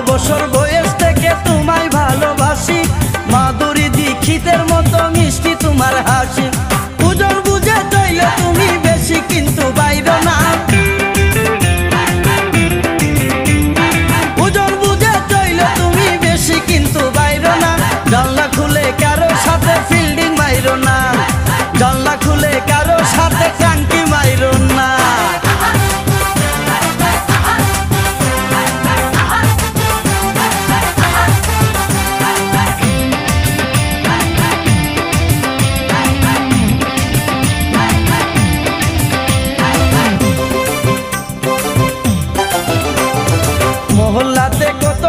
বছর বয়স থেকে তোমায় ভালোবাসি, মাধুরী দীক্ষিতের মতো মিষ্টি তোমার হাসি। পুজোর বুঝে চাইলে তুমি বেশি কিন্তু বাইরে না, পুজোর বুঝে চাইলে তুমি বেশি কিন্তু বাইরে না। জানলা খুলে কারো সাথে ফিল্ডিং মাইরো না, জানলা খুলে কারো সাথে টাঙ্কি মাইরো না। মহল্লাতে কত